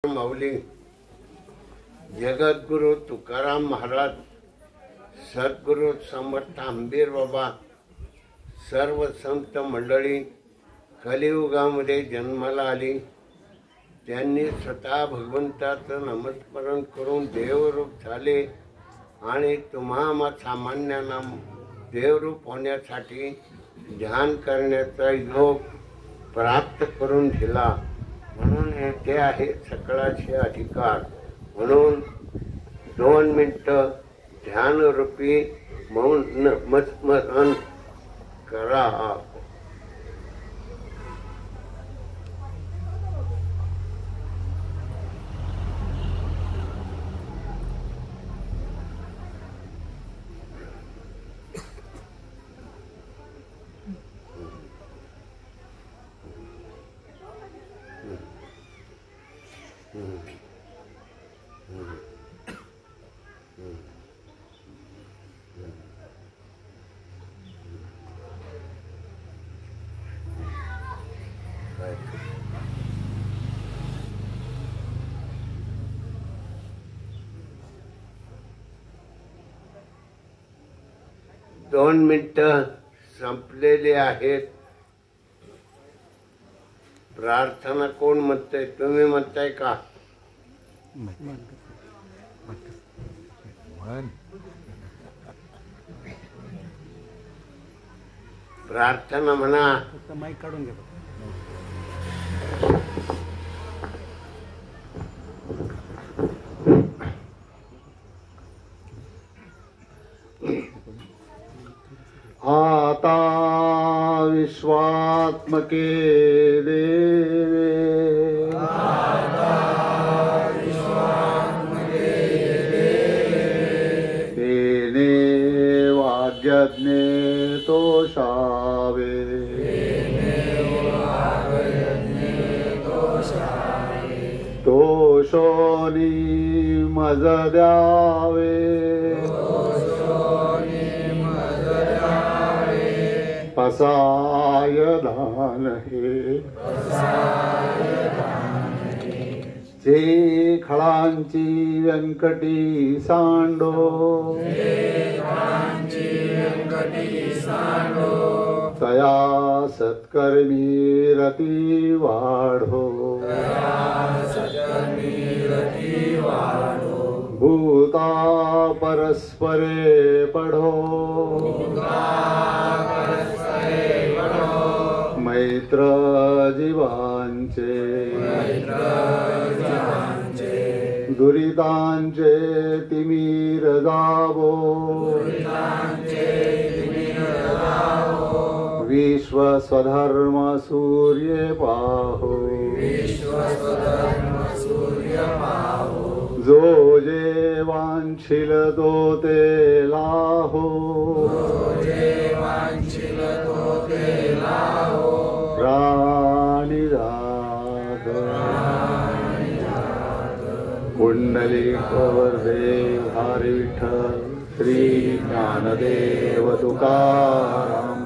माऊली जगद्गुरु तुकाराम महाराज, सद्गुरु समर्थ आंबीर बाबा, सर्व संत मंडळी कलियुगामध्ये जन्माला आली. त्यांनी स्वतः भगवंताचं नामस्मरण करून देवरूप झाले आणि तुम्हा सामान्यांना देवरूप होण्यासाठी ध्यान करण्याचा योग प्राप्त करून दिला. म्हणून येथे आहे सकळाचे अधिकार. म्हणून 2 मिनिटं ध्यानरूपी मौन स्मरण करा. दोन मिनिटं संपलेले आहेत. प्रार्थना कोण म्हणताय? तुम्ही म्हणताय का? प्रार्थना म्हणा. माईक काढून घे. आता विश्वात्मके देवे, तेने वाद्यज्ञे तोषावे, तोषोनी मज द्यावे, पसाय दान हे जे खळांची व्यंकटी सांडो, तया सत्कर्मी रती वाढो, भूता परस्परे पढो, मैत्र जीवांचे दुरितांचे तिमिर जावो, विश्व स्वधर्म सूर्य पाहो, जो जे वांछिल तो ते लाहो, प्राणी जात कुंडलिक वरदेव हरी विठ्ठल, श्री ज्ञानदेव तुकाराम,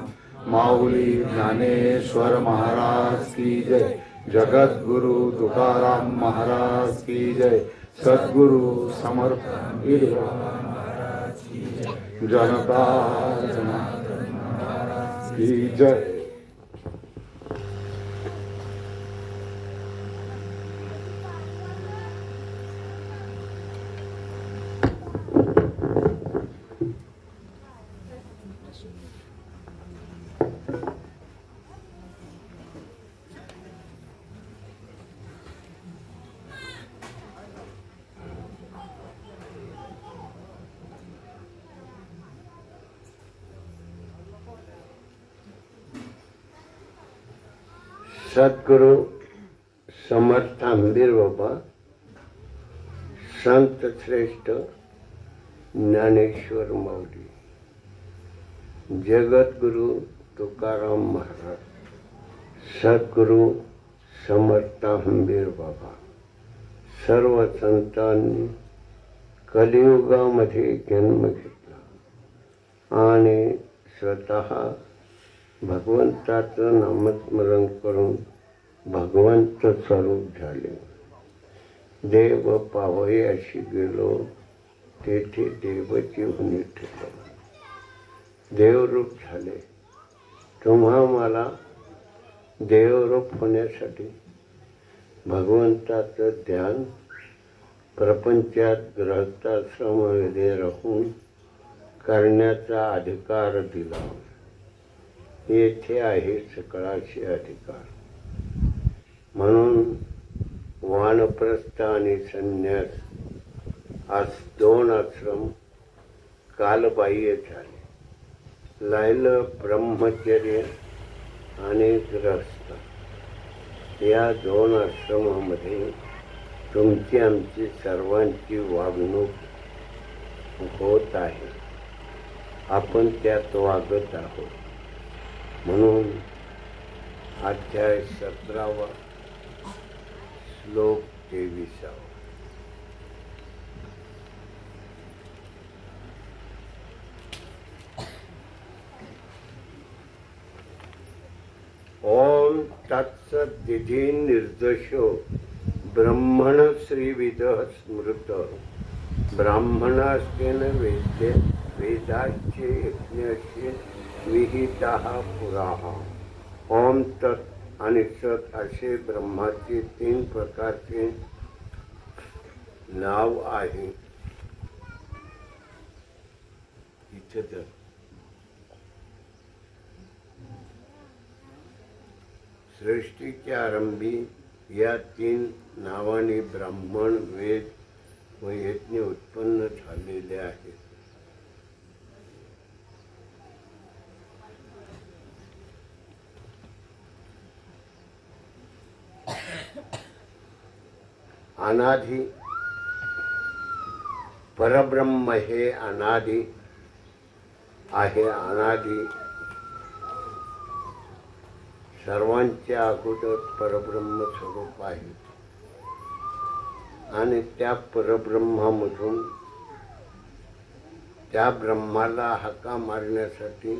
माऊली ज्ञानेश्वर महाराज की जय. जगद्गुरु तुकाराम महाराज की जय. सद्गुरु समर्थ आंबीर महाराज की जय. जनता जनार्दन महाराज की जय. सद्गुरु समर्थ आंबीर बाबा, संत श्रेष्ठ ज्ञानेश्वर माऊली, जगद्गुरु तुकाराम महाराज, सद्गुरु समर्थ आंबीर बाबा, सर्व संतांनी कलियुगामध्ये जन्म घेतला आणि स्वतः भगवंताचं नामस्मरण करून भगवंत स्वरूप झाले. देव पाहोय अशी गेलो, तेथे देवची हुनी ठेवलो. देवरूप झाले. तुम्हा मला देवरूप होण्यासाठी भगवंताचं ध्यान प्रपंचात गृहस्थाश्रमामध्ये राहून करण्याचा अधिकार दिला. येथे आहे सकळाचे अधिकार. म्हणून वानप्रस्थ आणि संन्यास आज 2 आश्रम कालबाह्य झाले. राहिलं ब्रह्मचर्य आणि गृहस्थ. या 2 आश्रमामध्ये तुमची आमची सर्वांची वागणूक होत आहे. आपण त्यात वागत आहोत. म्हणून अध्याय 17 श्लोक 23. ओम तत्सदिति निर्दोषो ब्रह्मण श्रीविदः स्मृत ब्राह्मणास्तेन वेदाच्चे यज्ञाचे विहिताः पुराः. ओम तत् आणि सत असे ब्रह्माचे 3 प्रकारचे नाव आहे. इथे तर सृष्टीच्या आरंभी या 3 नावाने ब्राह्मण, वेद व यज्ञ उत्पन्न झालेले आहेत. अनादि परब्रह्म हे अनादि आहे. अनादि सर्वांच्या अगोदर परब्रह्म स्वरूप आहे. आणि त्या परब्रह्मामधून त्या ब्रह्माला हाका मारण्यासाठी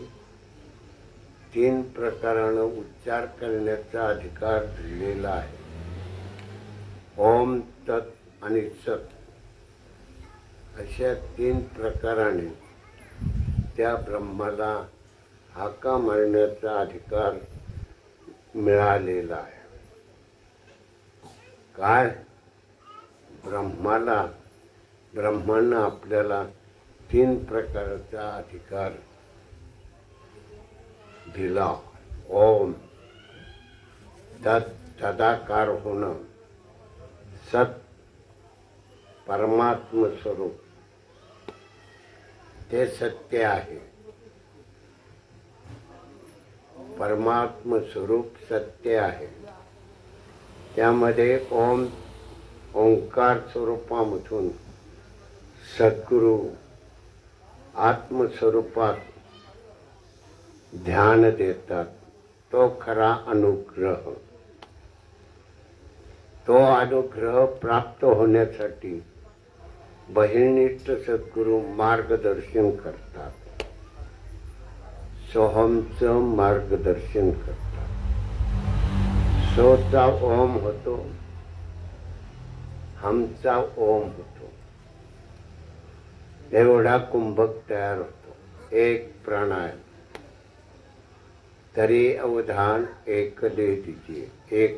3 प्रकारानं उच्चार करण्याचा अधिकार दिलेला आहे. ओम तत् आणि सत अशा 3 प्रकाराने त्या ब्रह्माला हाका मारण्याचा अधिकार मिळालेला आहे. काय? ब्रह्मानं आपल्याला 3 प्रकारचा अधिकार दिला. ओम तत् तदाकार होणं, सत परमात्म स्वरूप ते सत्य आहे. परमात्म स्वरूप सत्य आहे. त्यामध्ये ओंकार स्वरूपामधून सद्गुरु आत्मस्वरूपात ध्यान देतात. तो खरा अनुग्रह. तो अनुग्रह प्राप्त होण्यासाठी बहिर्निष्ठ सद्गुरु मार्गदर्शन करतात. सोहमचं मार्गदर्शन करतात. सोचा ओम होतो, हमचा ओम होतो. एवढा कुंभक तयार होतो. एक प्राणायाम तरी अवधान एक दे दीजिए. एक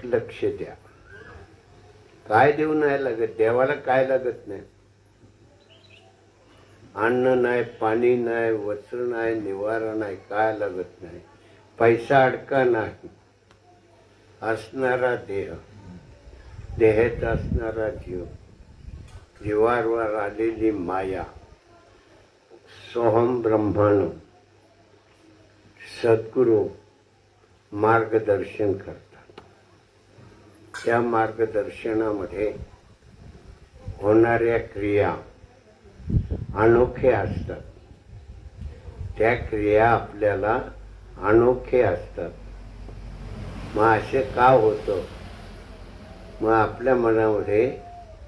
लक्ष द्या. काय देऊ नाही लागत. देवाला काय लागत नाही. अन्न नाही, पाणी नाही, वस्त्र नाही, निवारा नाही, काय लागत नाही. पैसा अडका नाही. असणारा देह, देहात असणारा जीव, जीवावर आलेली माया, सोहम ब्रह्मांड सद्गुरु मार्गदर्शन करतात. त्या मार्गदर्शनामध्ये होणाऱ्या क्रिया अनोख्या असतात. त्या क्रिया आपल्याला अनोख्या असतात. मग असे का होतं? मग आपल्या मनामध्ये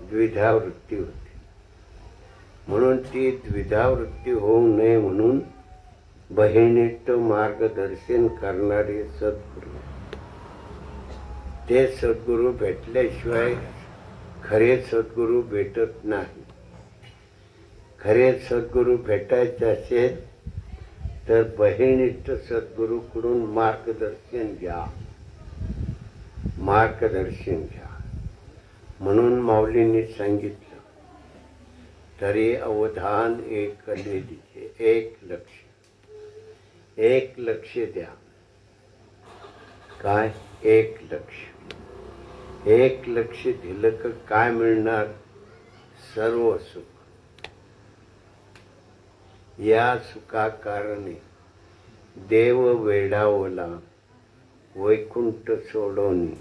द्विधा वृत्ती होते. म्हणून ती द्विधा वृत्ती होऊ नये म्हणून बहिर्निष्ठ मार्गदर्शन करणारे सद्गुरू ते सद्गुरू भेटल्याशिवाय खरे सद्गुरू भेटत नाही. खरे सद्गुरू भेटायचे असेल तर बहिणीष्ठ सद्गुरूकडून मार्गदर्शन घ्या. मार्गदर्शन घ्या म्हणून माऊलींनी सांगितलं, तरी अवधान एक लेडीचे, एक लक्ष द्या. काय? एक लक्ष दिलं का काय मिळणार? सर्व सुख. या सुखा कारणे देव वेडावला, वैकुंठ सोडवणी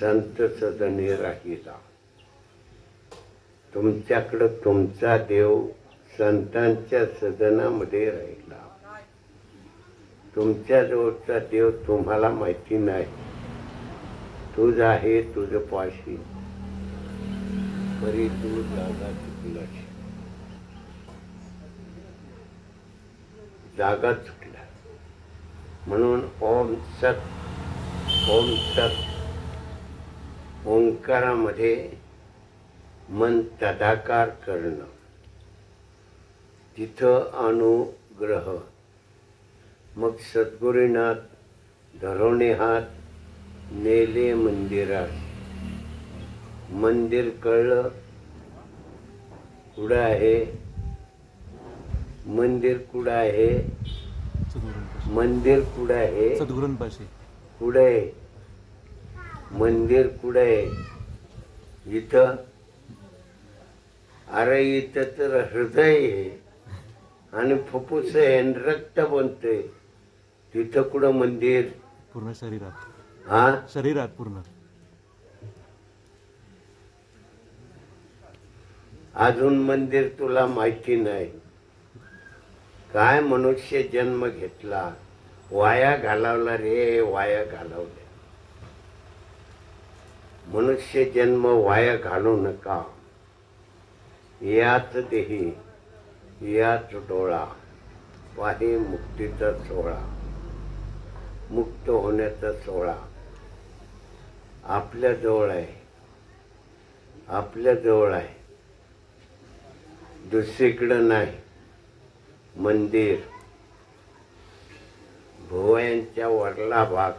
संत सदनी राहिला. तुमच्याकडं तुमचा देव संतांच्या सदनामध्ये राहिला. तुमच्या जवळचा देव तुम्हाला माहिती नाही. तुझ आहे तुझ पाशी, तरी तू जागा चुकलास. जागा चुकला म्हणून ओम सत, ओम सत ओंकारामध्ये मन तदाकार करणं. तिथं अनुग्रह. मग सद्गुरुनाथ धरोणे हात नेले मंदिरात. मंदिर कळलं कुठं आहे? मंदिर कुठं आहे? मंदिर कुठं आहे? सद्गुरूंपाशी. कुठं आहे मंदिर? कुठं आहे? इथं. अरे इथं तर हृदय आहे आणि फुफ्फुस आहे आणि रक्त बनतंय. तिथं कुठं मंदिर? पूर्ण शरीरात. हा, शरीरात पूर्ण. अजून मंदिर तुला माहिती नाही. काय मनुष्य जन्म घेतला, वाया घालवला रे, वाया घालवला. मनुष्य जन्म वाया घालू नका. याच देही याच डोळा पाही मुक्तीचा सोहळा. मुक्त होण्याचा सोहळा आपल्या जवळ आहे, आपल्या जवळ आहे, दुसरीकडं नाही. मंदिर भुवयांच्या वरला भाग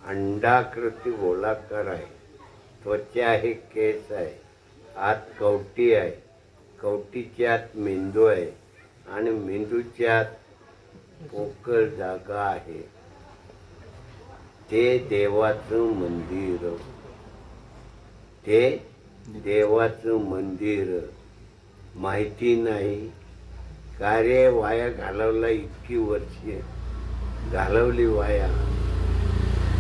अंडाकृती गोलाकार आहे. त्वचा आहे, केस आहे, आत कवटी आहे, कवटीच्या आत मेंदू आहे आणि मेंदूच्या आत पोकळ जागा आहे. ते देवाचं मंदिर. ते देवाचं मंदिर. माहिती नाही. कार्य वाया घालवला. इतकी वर्षे घालवली वाया.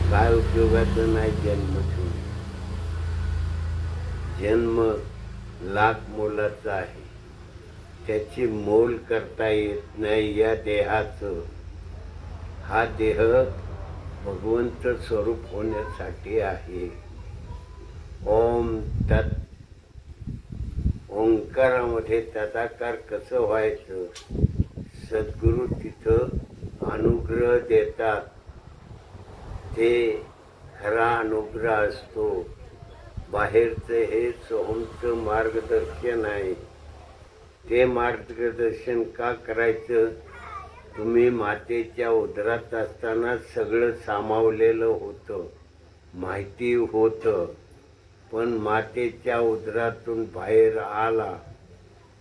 काय उपयोगाचं नाही जन्म ठेवून. जन्म लाख मोलाचा आहे. त्याची मोल करता येत नाही या देहाचं. हा देह भगवंत स्वरूप होण्यासाठी आहे. ओम तत्. ओंकारामध्ये तदाकार कसं व्हायचं? सद्गुरू तिथं अनुग्रह देतात. ते खरा अनुग्रह असतो. बाहेरचं हे सोहमचं मार्गदर्शन आहे. ते मार्गदर्शन का करायचं? तुम्ही मातेच्या उदरात असताना सगळं सामावलेलं होतं, माहिती होतं. पण मातेच्या उदरातून बाहेर आला,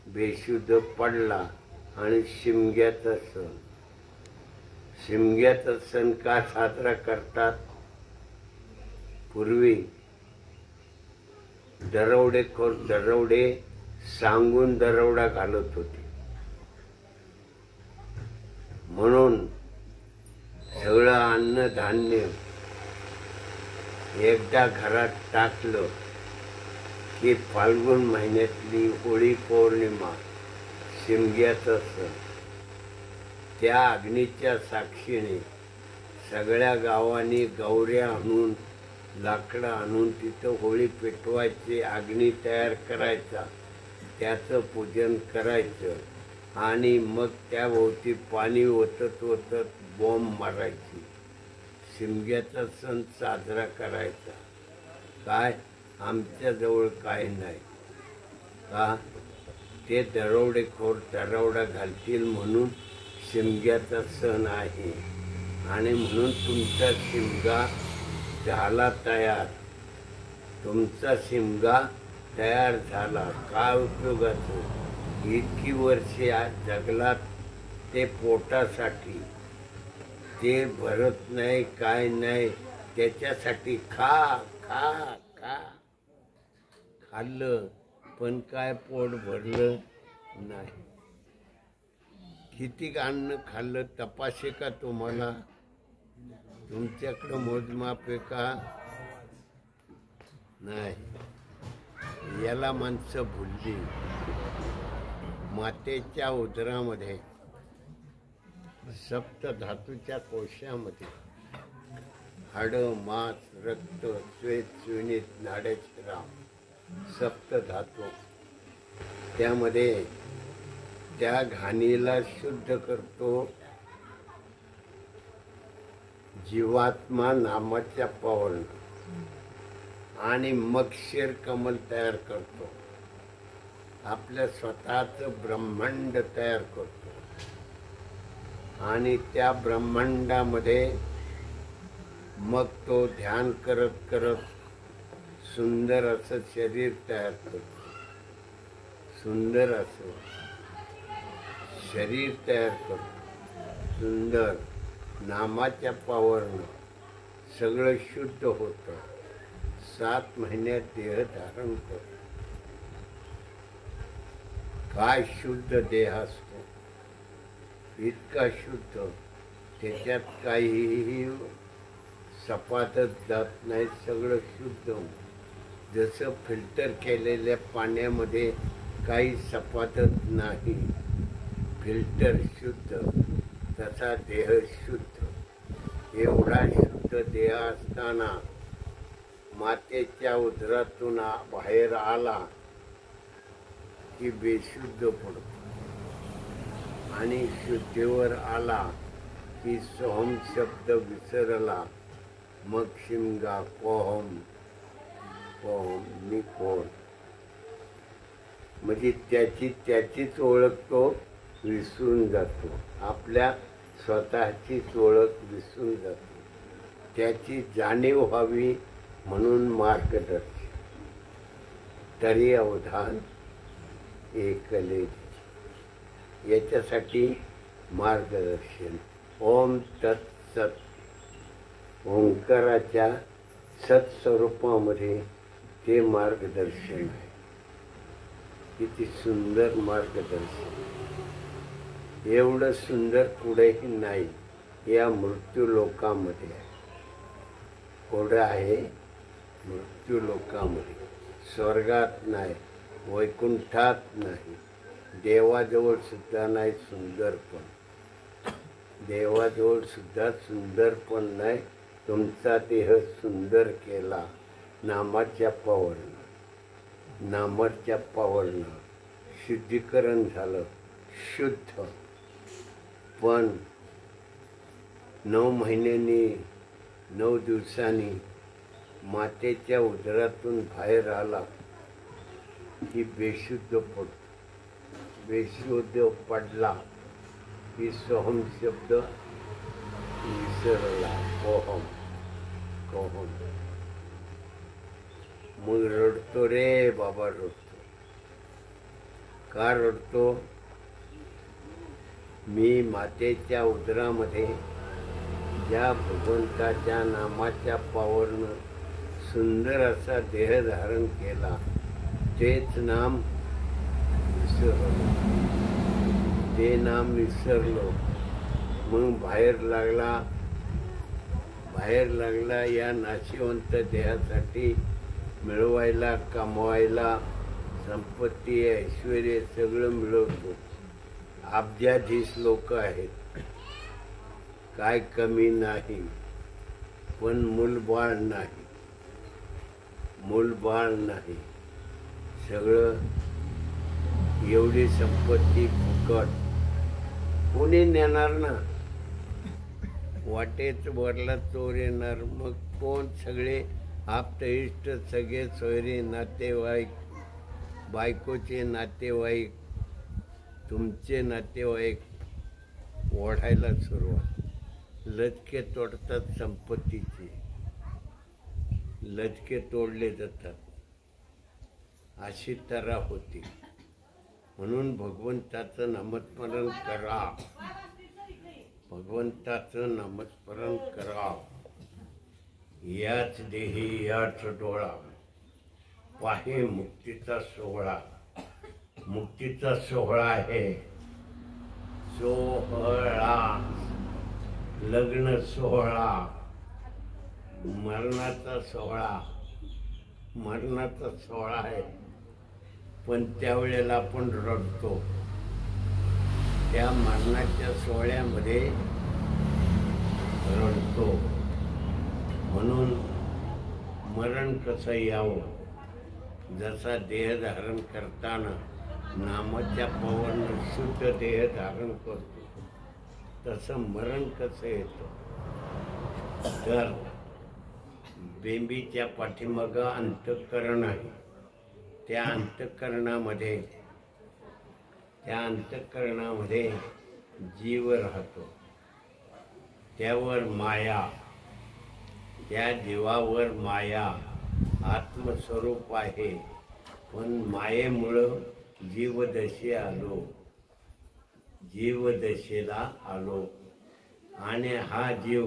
बेशुद्ध पडला आणि शिमग्याचा सण. शिमग्याचा सण का साजरा करतात? पूर्वी दरोडेखोर दरोडे सांगून दरोडा घालत होते. म्हणून सगळं अन्नधान्य एकदा घरात टाकलं की फाल्गुन महिन्यातली होळी पौर्णिमा, शिमग्याचा सण, त्या अग्नीच्या साक्षीने सगळ्या गावांनी गौऱ्या आणून, लाकडं आणून तिथं होळी पेटवायची. अग्नी तयार करायचा, त्याचं पूजन करायचं आणि मग त्याभोवती पाणी ओतत ओतत बॉम्ब मारायची. शिमग्याचा सण साजरा करायचा. काय आमच्याजवळ काय नाही का, ते दरोडेखोर दरोडा घालतील म्हणून शिमग्याचा सण आहे. आणि म्हणून तुमचा शिमगा झाला तयार. तुमचा शिमगा तयार झाला. काय उपयोगाचं? इतकी वर्षे आज जगलात ते पोटासाठी, ते भरत नाही काय नाही, त्याच्यासाठी खा खा खा. खाल्लं पण काय पोट भरलं नाही. किती अन्न खाल्लं तपासे का तुम्हाला? तुमच्याकडं मोजमाप आहे का? नाही. याला माणसं भुलली. मातेच्या उदरामध्ये सप्तधातूच्या कोशामध्ये हाडं, मांस, रक्त, श्वेत, सुनीत, नाड्याचे राम, सप्तधातू. त्यामध्ये त्या घाणीला शुद्ध करतो जीवात्मा नामाच्या पावरनं, आणि मग क्षीर कमल तयार करतो. आपल्या स्वतःचं ब्रह्मांड तयार करतो. आणि त्या ब्रह्मांडामध्ये मग तो ध्यान करत करत सुंदर असं शरीर तयार करतो. सुंदर असं शरीर तयार करतो. सुंदर नामाच्या पावरनं सगळं शुद्ध होतं. 7 महिन्यात देह धारण करतो. काय शुद्ध देह असतो, इतका शुद्ध, त्याच्यात काहीही सपाटच जात नाही. सगळं शुद्ध. जसं फिल्टर केलेल्या पाण्यामध्ये काही सपाटच नाही, फिल्टर शुद्ध, तसा देह शुद्ध. एवढा शुद्ध देह असताना मातेच्या उदरातून बाहेर आला की बेशुद्ध पडतो. आणि शुद्धीवर आला की सोहम शब्द विसरला. मग शिमगा कोहम कोहम मी कोण, म्हणजे त्याचीच ओळख तो विसरून जातो. आपल्या स्वतःचीच ओळख विसरून जातो. त्याची जाणीव व्हावी म्हणून मार्गदर्शन. तरी अवधान एकले, याच्यासाठी मार्गदर्शन. ओम तत्सत. ओंकाराच्या सत्स्वरूपामध्ये ते मार्गदर्शन आहे. किती सुंदर मार्गदर्शन. एवढं सुंदर कुठेही नाही या मृत्यू लोकामध्ये. कुठं आहे? मृत्यू लोकामध्ये. स्वर्गात नाही, वैकुंठात नाही, देवाजवळ सुद्धा नाही सुंदरपण. देवाजवळ सुद्धा सुंदरपण नाही. तुमचा देह सुंदर केला नामाच्या पावरनं. नामाच्या पावरनं शुद्धीकरण झालं, शुद्ध. पण 9 महिन्यांनी 9 दिवसांनी मातेच्या उदरातून बाहेर आला की बेशुद्ध पडतो. बेशुद्ध पडला की सोहम शब्द विसरला. कोहम कोहम. मग रडतो रे बाबा, रडतो. का रडतो? मी मातेच्या उदरामध्ये ज्या भगवंताच्या नामाच्या पावरनं सुंदर असा देह धारण केला, तेच नाम विसरलो. ते नाम विसरलो. मग बाहेर लागला या नाशिवंत देहासाठी मिळवायला, कमवायला. संपत्ती, ऐश्वर सगळं मिळवतो. अब्जाधीश लोक आहेत, काय कमी नाही. पण मूलबाळ नाही, मूलबाळ नाही. सगळं एवढी संपत्ती फुकट. कोणी नेणार ना? वाटेच वरला चोर येणार, मग कोण? सगळे आप्तइष्ट, सगळे सोयरे, नातेवाईक, बायकोचे नातेवाईक, तुमचे नातेवाईक ओढायला सुरुवात. लचके तोडतात संपत्तीचे, लचके तोडले जातात, अशी तऱ्हा होती. म्हणून भगवंताचं नामस्मरण करा, भगवंताचं नामस्मरण करा. याच देही याच डोळा, पाहे मुक्तीचा सोहळा. मुक्तीचा सोहळा आहे, सोहळा, लग्न सोहळा, मरणाचा सोहळा, मरणाचा सोहळा आहे. पण त्यावेळेला आपण रडतो. त्या मरणाच्या सोहळ्यामध्ये रडतो. म्हणून मरण कसं यावं, जसा देह धारण करताना नामाच्या पवानं शुद्ध देह धारण करतो, तसं मरण कसं येतं. तर बेंबीच्या पाठीमागं अंतःकरण आहे. त्या अंतःकरणामध्ये जीव राहतो. त्यावर माया, त्या जीवावर माया आत्मस्वरूप आहे. पण मायेमुळं जीवदशेला आलो. आणि हा जीव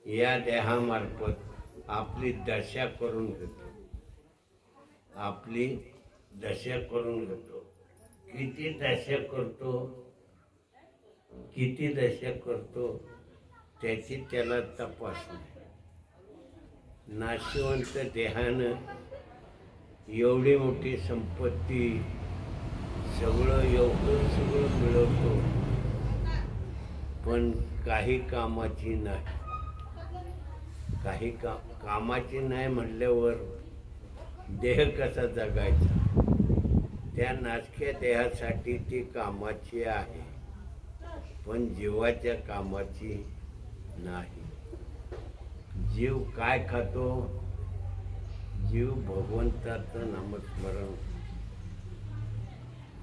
या देहामार्फत आपली दशा करून घेतो. किती दशा करतो त्याची त्याला तपास नाही. नाशिवंत देहानं एवढी मोठी संपत्ती, एवढं सगळं मिळवतो, पण काही कामाची नाही. कामाची नाही म्हटल्यावर देह कसा जगायचा. त्या नाटक्या देहासाठी ती कामाची आहे, पण जीवाच्या कामाची नाही. जीव काय खातो? जीव भगवंताचं नामस्मरण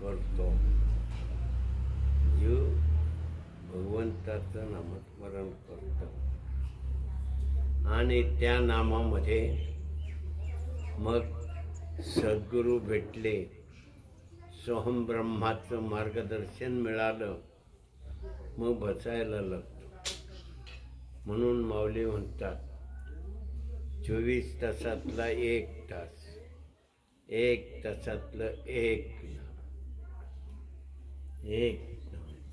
करतो. जीव भगवंताचं नामस्मरण करतो. आणि त्या नामामध्ये मग सद्गुरू भेटले, सोहम ब्रह्माचं मार्गदर्शन मिळालं, मग बसायला लागतो. म्हणून माऊली म्हणतात 24 तासातला 1 तास, 1 तासातलं 1 नाम,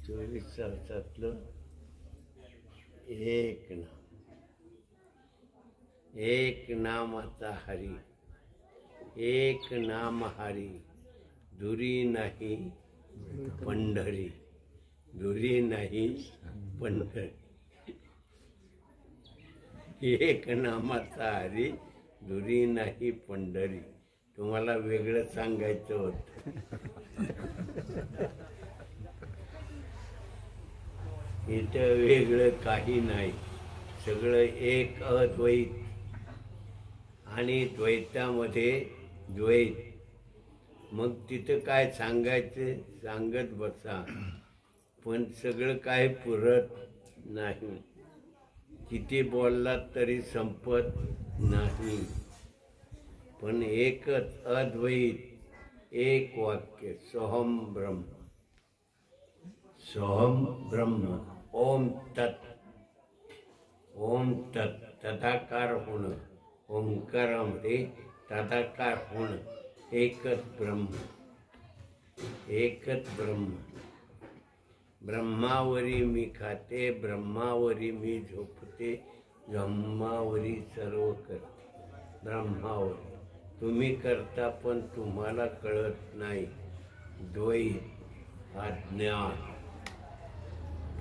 24 तासातलं 1 नाम. एक नामाचा हरी, एक नाम हरी, दुरी नाही पंढरी, दुरी नाही पंढरी. एक नामाचा हरी, दुरी नाही पंढरी. तुम्हाला वेगळं सांगायचं होतं. इथं वेगळं काही नाही, सगळं एक अद्वैत. आणि द्वैतामध्ये द्वैत. मग तिथं काय सांगायचं, सांगत बसा, पण सगळं काय पुरत नाही. किती बोललात तरी संपत नाही. पण एकच अद्वैत, एक वाक्य, सोहम ब्रह्म, सोहम ब्रह्म. ओम तत्, ओम तत्, तथाकार होणं. ओंकारामध्ये तथाकार होणं. एकच ब्रह्म, एकच ब्रह्म. ब्रह्मावरी मी खाते, ब्रह्मावरी मी झोपते, ब्रह्मावरी सर्व करते. ब्रह्मावरी तुम्ही करता, पण तुम्हाला कळत नाही. द्वैत अज्ञान.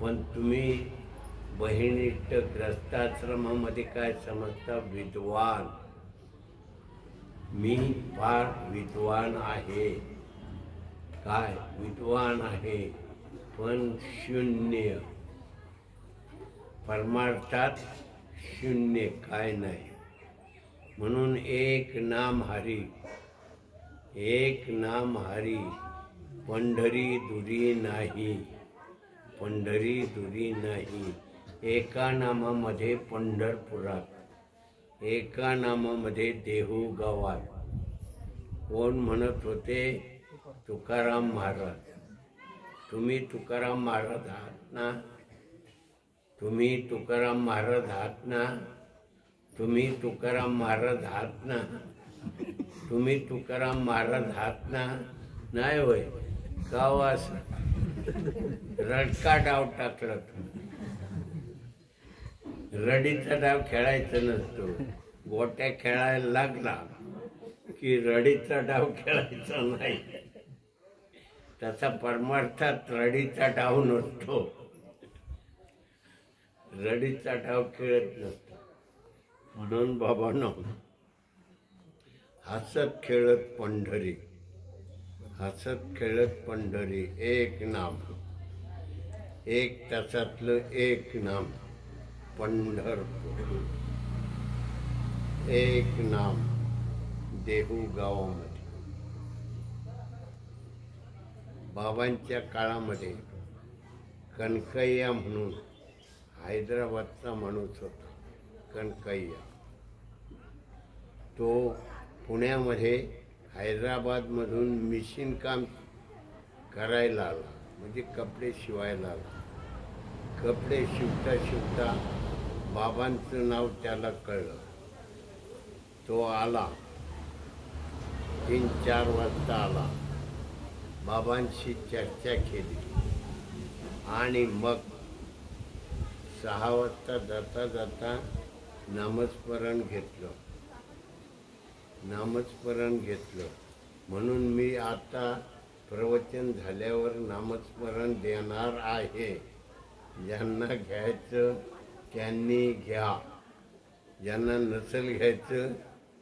पण तुम्ही बहिणीष्ट ग्रस्ताश्रमामध्ये काय समजता? विद्वान. मी फार विद्वान आहे. काय विद्वान आहे? पण शून्य. परमार्थात शून्य काय नाही. म्हणून एक नाम हरी, एक नाम हरी, पंढरी दुरी नाही, पंढरी दुरी नाही. एका नामामध्ये पंढरपुरात, एका नामामध्ये देहू गावात. कोण म्हणत होते? तुकाराम महाराज. तुम्ही तुकाराम महाराज आहात ना? तुम्ही तुकाराम महाराज आहात ना? तुम्ही तुकाराम महाराज आहात ना? तुम्ही तुकाराम महाराज आहात ना? नाही होय का वास रडका डाव टाकला. रडीचा डाव खेळायचा नसतो. गोट्या खेळायला लागला की रडीचा डाव खेळायचा नाही. त्याचा परमार्थात रडीचा डाव नसतो. रडीचा डाव खेळत नसतो. म्हणून बाबांनो, हसत खेळत पंढरी, हसत खेळत पंढरी. एक नाम, एक तासातलं एक नाम पंढरपूर. एक नाम देहू गावामध्ये. बाबांच्या काळामध्ये कनकय्या म्हणून हैदराबादचा माणूस होता. कनकय्या तो पुण्यामध्ये हैदराबादमधून मिशीन काम करायला आला, म्हणजे कपडे शिवायला आला. कपडे शिवता शिवता बाबांचं नाव त्याला कळलं. तो आला, 3-4 वाजता आला. बाबांशी चर्चा केली आणि मग 6 वाजता जाता जाता नामस्मरण घेतलं. नामस्मरण घेतलं. म्हणून मी आता प्रवचन झाल्यावर नामस्मरण देणार आहे. ज्यांना घ्यायचं त्यांनी घ्या, ज्यांना नसेल घ्यायचं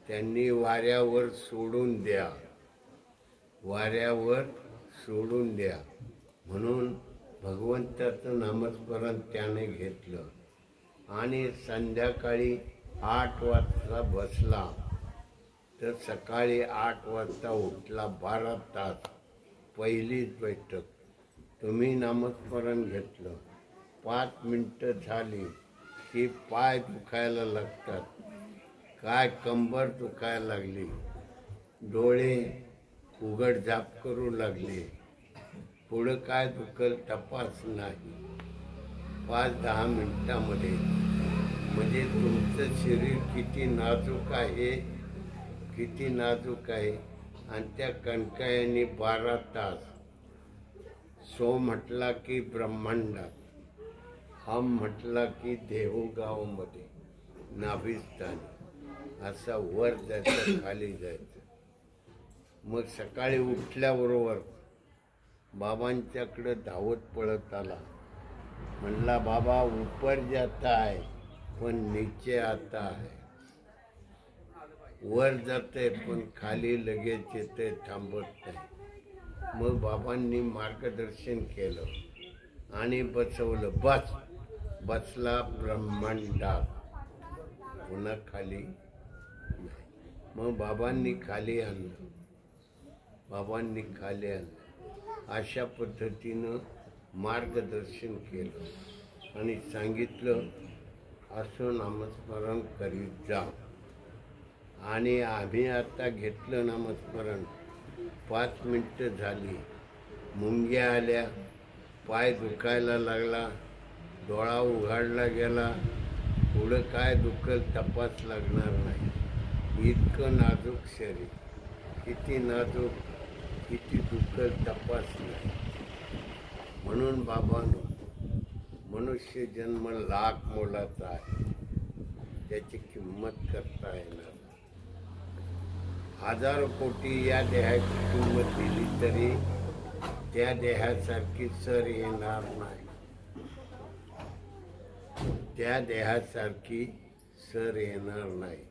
त्यांनी वाऱ्यावर सोडून द्या, वाऱ्यावर सोडून द्या. म्हणून भगवंताचं नामस्मरण त्याने घेतलं आणि संध्याकाळी 8 वाजता बसला तर सकाळी 8 वाजता उठला. 12 तास पहिलीच बैठक. तुम्ही नामस्मरण घेतलं, 5 मिनटं झाली की पाय दुखायला लागतात, काय कंबर दुखायला लागली, डोळे उघड झाप करू लागले. पुढं काय दुखल तपास नाही. 5-10 मिनिटामध्ये. म्हणजे तुमचं शरीर किती नाजूक आहे, किती नाजूक आहे. आणि त्या कणकायांनी 12 तास. सो म्हटला की ब्रह्मांडात, हम म्हटला की देहू गावामध्ये, नाभिस्थानी. असा वर जायचं, खाली जायचं. मग सकाळी उठल्याबरोबर बाबांच्याकडे धावत पळत आला. म्हणला, बाबा ऊपर जाता है पण नीचे आता है. वर जाते पण खाली लगेच येते, थांबत नाही. मग बाबांनी मार्गदर्शन केलं आणि बसवलं. बसला ब्रह्मांडात, पुन्हा खाली नाही. मग बाबांनी खाली आणलं, बाबांनी खाली आणलं. अशा पद्धतीनं मार्गदर्शन केलं आणि सांगितलं असं नामस्मरण करीत जा. आणि आम्ही आता घेतलं नामस्मरण. 5 मिनिटं झाली, मुंग्या आल्या, पाय दुखायला लागला, डोळा उघडला गेला. पुढं काय दुखल तपास लागणार नाही. इतकं नाजूक शरीर, किती नाजूक, किती दुखल तपास नाही. म्हणून बाबांनो, मनुष्य जन्म लाख मोलाचा आहे, त्याची किंमत करता येणार. 1000 कोटी या देहाची किंमत दिली तरी त्या देहासारखी सर येणार नाही. त्या देहासारखी सर येणार नाही.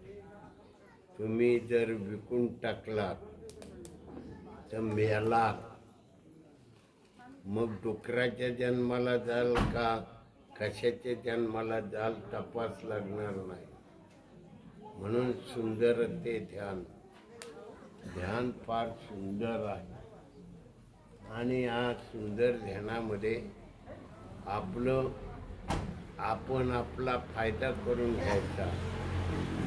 तुम्ही जर विकून टाकलात तर मेलात. मग डुकराच्या जन्माला जाल का कशाचे जन्माला जाल तपास लागणार नाही. म्हणून सुंदर ते ध्यान. ध्यान फार सुंदर आहे आणि या सुंदर ध्यानामध्ये आपण आपला फायदा करून घ्यायचा.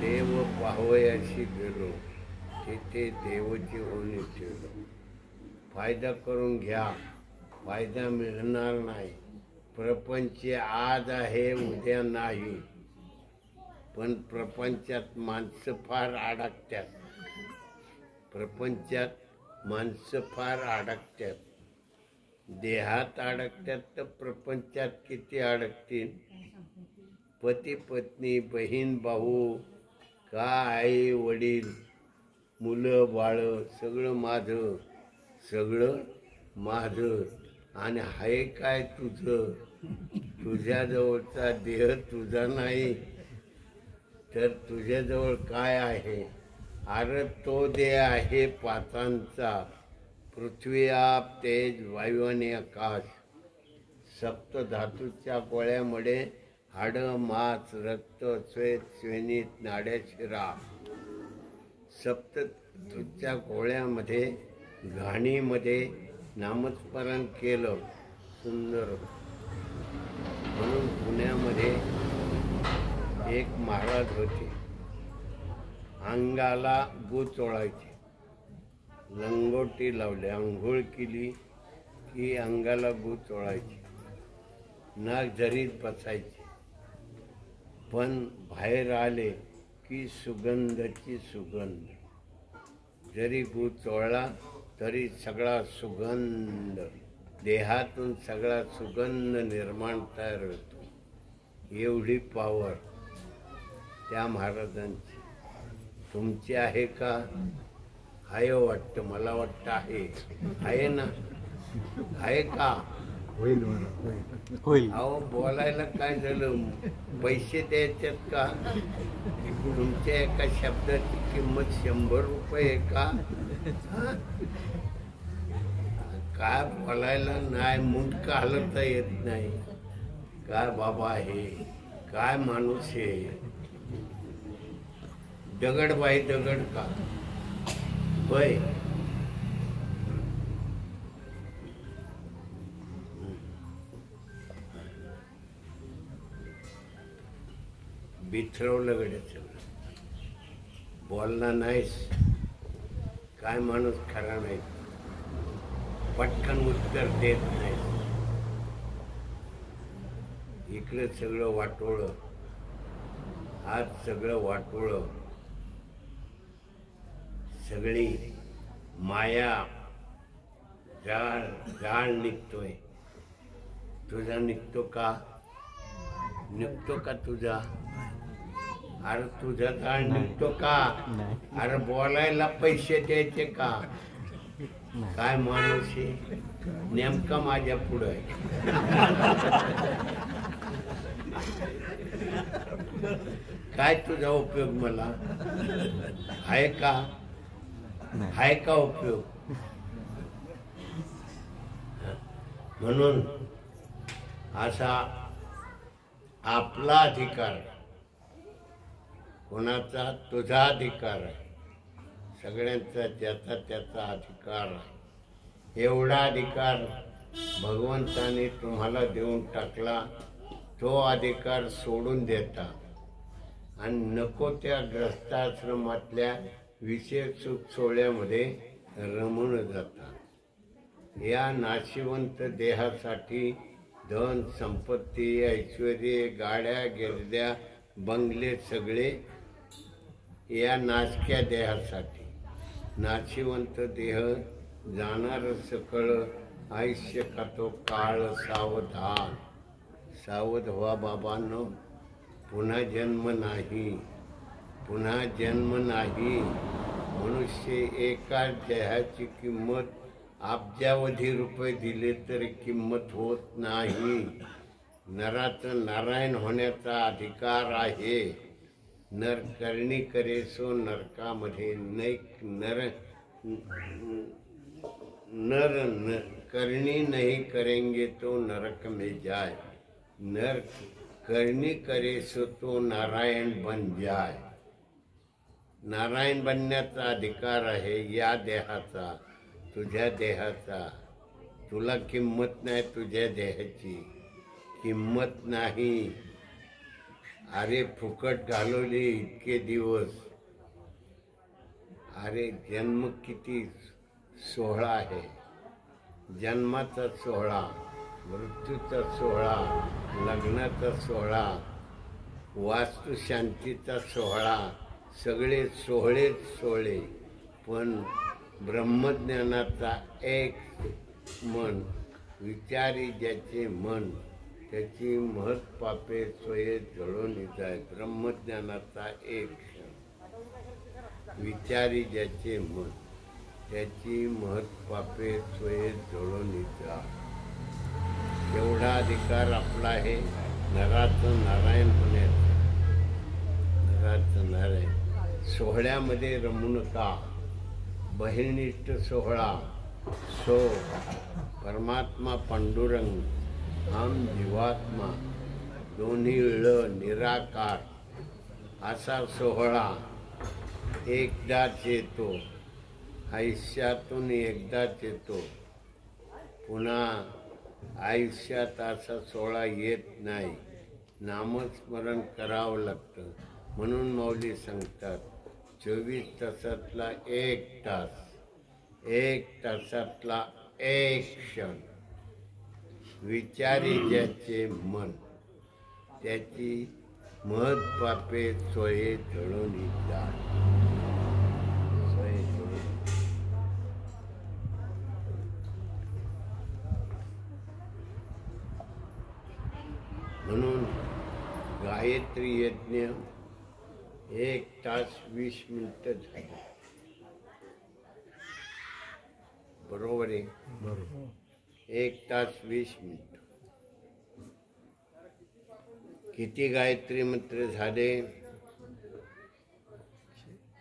देव पाहावयाशी गेलो तिथे देवची होणी ठेवलो. फायदा करून घ्या, फायदा मिळणार नाही. प्रपंच आज आहे उद्या नाही, पण प्रपंचात माणसं फार अडकतात. प्रपंचात माणसं फार अडकतात. देहात अडकतात तर प्रपंचात किती अडकतील. पती पत्नी, बहीण भाऊ, का आई वडील, मुलं बाळ, सगळं माझं, सगळं माझं. आणि आहे काय तुझं? तुझ्याजवळचा देह तुझा नाही तर तुझ्याजवळ काय आहे? अरे तो देह आहे पाचांचा. पृथ्वी, आप, तेज, वायू आणि आकाश. सप्त धातूच्या गोळ्यामध्ये हाडं, मांस, रक्त, श्वेत, श्वेनित, नाड्या, शिरा. सप्त धातूच्या गोळ्यामध्ये घाणीमध्ये नामस्मरण केलं सुंदर. म्हणून पुण्यामध्ये एक महाराज होते. अंगाला गू चोळायचे, लंगोटी लावली, आंघोळ केली की अंगाला गू चोळायची, नाक झरीत बसायचे. पण बाहेर आले की सुगंधाची सुगंध. जरी गू चोळला तरी सगळा सुगंध, देहातून सगळा सुगंध निर्माण तयार होतो. एवढी पावर त्या महाराजांची. तुमची आहे का? आहे वाटतं, मला वाटतं आहे ना. आहे का? होईल. होईल. अहो बोलायला काय झालं? पैसे द्यायच्यात का? तुमच्या एका शब्दाची किंमत 100 रुपये आहे का? काय बोलायला नाही, मुंडका हलवता येत नाही. काय बाबा आहे, काय माणूस आहे. दगडबाई दगड का? होय. बिथरवलं गड्या सगळं. बोलणार नाहीस, काय माणूस खरा नाही. पटकन उत्तर देत नाही. इकडे सगळं वाटोळं, आज सगळं वाटोळं. सगळी माया, जाळ निघतोय. तुझा निघतो का? निघतो का तुझा? अरे तुझा जाळ निघतो का? अरे बोलायला पैसे द्यायचे का? काय माणूस आहे नेमका माझ्या पुढं आहे. काय तुझा उपयोग मला आहे का? आहे का उपयोग? म्हणून असा आपला अधिकार, कोणाचा? तुझा अधिकार आहे. सगळ्यांचा ज्याचा त्याचा अधिकार आहे. एवढा अधिकार भगवंताने तुम्हाला देऊन टाकला. तो अधिकार सोडून देता आणि नको त्या ग्रस्ताश्रमातल्या विषय सुख सोहळ्यामध्ये रमून जाता. या नाशिवंत देहासाठी धन संपत्ती, ऐश्वर्य, गाड्या, गिरद्या, बंगले सगळे या नाशक्या देहासाठी. नाशिवंत देह जाणार सकळ, आयुष्य का तो काळ सावधान. सावध व्हा बाबांनो, पुन्हा जन्म नाही, पुन्हा जन्म नाही. मनुष्य एका देहाची किंमत अब्जावधी रुपये दिले तरी किंमत होत नाही. नराचं नारायण होण्याचा अधिकार आहे. नर करणी करे सो नरकामध्ये नैक नर नर करणी नहीं करेंगे तो नरक में जाए. नर करणी करे सो तो नारायण बन जाय. नारायण बनण्याचा अधिकार आहे या देहाचा, तुझ्या देहाचा. तुला किंमत नाही, तुझ्या देहाची किंमत नाही. अरे फुकट घालवले इतके दिवस. अरे जन्म किती सोहळा आहे. जन्माचा सोहळा, मृत्यूचा सोहळा, लग्नाचा सोहळा, वास्तुशांतीचा सोहळा, सगळे सोहळेच सोहळे. पण ब्रह्मज्ञानाचा एक मन, विचारी ज्याचे मन, त्याची महत पापे सोये जळून जाय. ब्रह्मज्ञानाचा एक क्षण, विचारी ज्याचे मन, त्याची महत पापे सोये जळून जाय. एवढा अधिकार आपला आहे नराचं नारायण होण्याचा. नराचं नारायण सोहळ्यामध्ये रमू नका. बहिर्निष्ठ सोहळा. सो परमात्मा पांडुरंग, हम जीवात्मा, दोन्ही वेळ निराकार असा सोहळा एकदाच येतो. आयुष्यातून एकदाच येतो. पुन्हा आयुष्यात असा सोहळा येत नाही. नामस्मरण करावं लागतं. म्हणून माऊली सांगतात 24 तासातला 1 तास, 1 तासातला 1 क्षण, विचारी ज्याचे मन, त्याची महत पापे सोये जळून जात. सोये जळून. म्हणून गायत्री यज्ञ 1 तास 20 मिनिटं झाले. बरोबर आहे. बरोबर. 1 तास 20 मिनिट. किती गायत्री मंत्र झाले?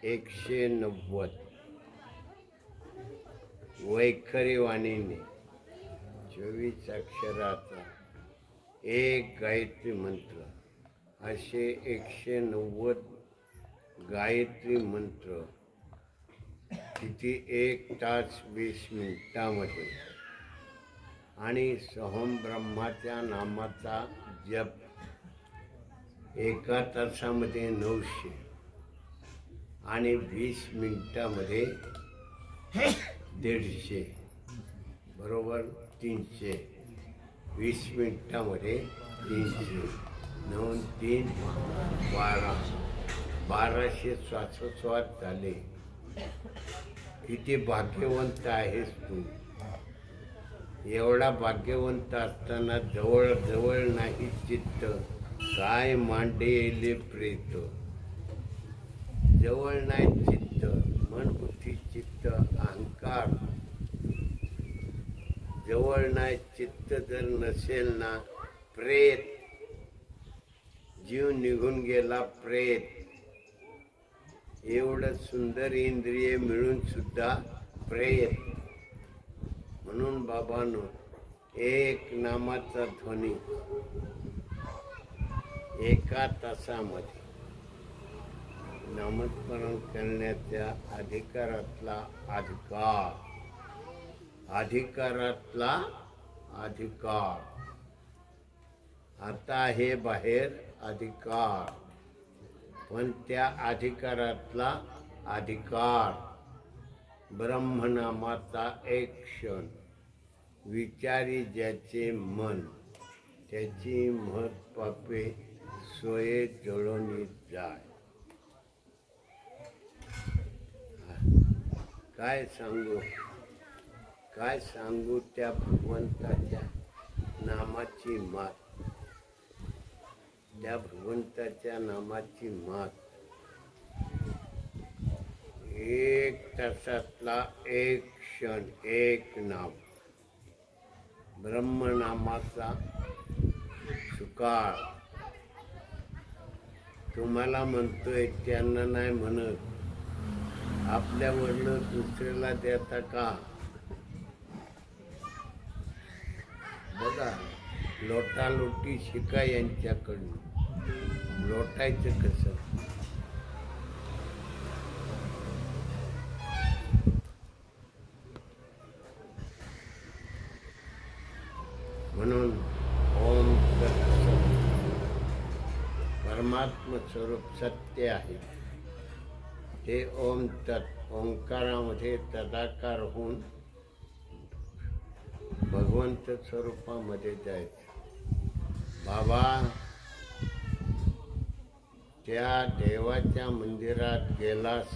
190. वैखरी वाणीने 24 अक्षराचा एक गायत्री मंत्र, असे 190 गायत्री मंत्र. किती? 1 तास 20 मिनिटामध्ये. आणि सोहम ब्रह्माच्या नामाचा जप 1 तासामध्ये 900 आणि 20 मिनिटामध्ये 150. बरोबर 300. 20 मिनिटामध्ये 300. 9 3 12. 1200 श्वासोच्छ्वास झाले. किती भाग्यवंत आहेस तू. एवढा भाग्यवंत असताना जवळ जवळ नाही चित्त, काय मांडेले प्रेत. जवळ नाही चित्त, मन बुद्धी चित्त अहंकार. जवळ नाही चित्त जर नसेल ना, प्रेत. जीव निघून गेला प्रेत. एवढं सुंदर इंद्रिय मिळून सुद्धा प्रेत. म्हणून बाबांनो, एक नामाचा ध्वनी 1 तासामध्ये नामस्मरण करण्याच्या अधिकारातला अधिकार, अधिकारातला अधिकार. आता आहे बाहेर अधिकार, पण त्या अधिकारातला अधिकार. ब्रह्मनामाचा एक क्षण, विचारी ज्याचे मन, त्याची महत पापे सोये जळून जाय. काय सांगू, काय सांगू त्या भगवंताच्या नामाची मात, त्या भगवंताच्या नामाची मात. 1 तासातला 1 क्षण, 1 नाम. ब्रह्मनामाचा सुकाळ. तुम्हाला म्हणतोय, त्यांना नाही म्हणत. आपल्यावरनं दुसऱ्याला देता का? बघा, लोटालोटी शिका यांच्याकडून. लोटायचं कसं? म्हणून ओम तत्सत. परमात्म स्वरूप सत्य आहे. ते ओम तत् ओंकारामध्ये तदाकार होऊन भगवंत स्वरूपामध्ये जायचं. बाबा त्या देवाच्या मंदिरात गेलास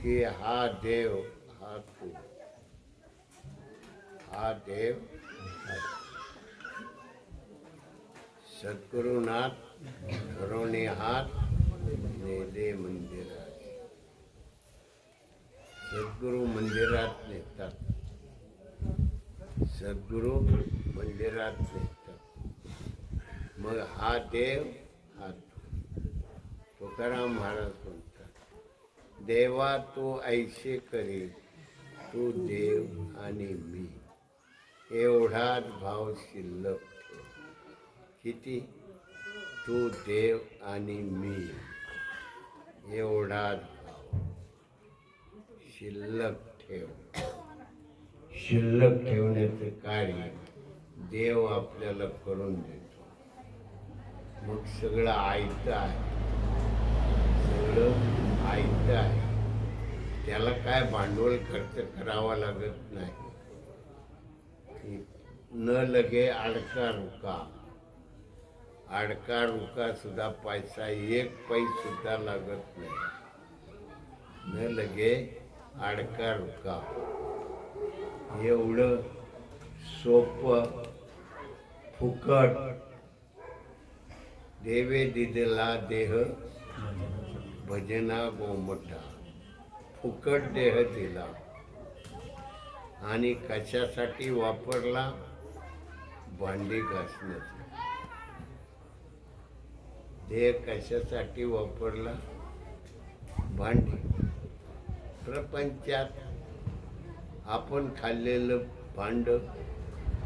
की हा देव हा तू, हा देव सद्गुरुनाथ घरोणी हात नेले मंदिरात. सद्गुरु मंदिरात नेतात. सद्गुरु मंदिरात नेतात. मग हा देव हा तू. तुकाराम महाराज म्हणतात, देवा तू ऐसे करी, तू देव आणि मी, एवढाच भाव शिल्लक ठेव. किती? तू देव आणि मी, एवढाच भाव शिल्लक ठेव. शिल्लक ठेवण्याचं कार्य देव आपल्याला करून देतो. मग सगळं आयतं आहे. सगळं आयतं आहे. त्याला काय भांडवल खर्च करावा लागत नाही. न लगे अडका रुका. अडका रुका सुद्धा पैसा एक सुद्धा लागत नाही. न लगे अडका रुका. एवढं सोपं फुकट. देवे दिदला देह भजना गोमटा. फुकट देह दिला आणि कशासाठी वापरला? भांडी घासण्यासाठी. देह कशासाठी वापरला? भांडी. प्रपंचात आपण खाल्लेलं भांड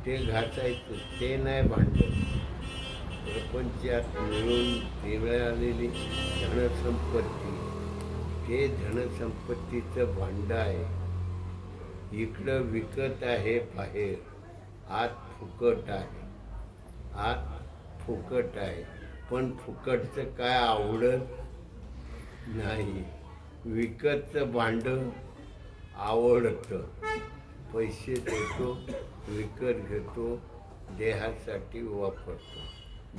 ते घासायचं, ते नाही भांड. प्रपंचात मिळून मिळालेली धनसंपत्ती, ते धनसंपत्तीचं भांड आहे. इकडं विकत आहे बाहेर, आत फुकट आहे. आत फुकट आहे. पण फुकटचं काय आवडत नाही. विकतचं भांड आवडतं. पैसे देतो, विकत घेतो, देहासाठी वापरतो.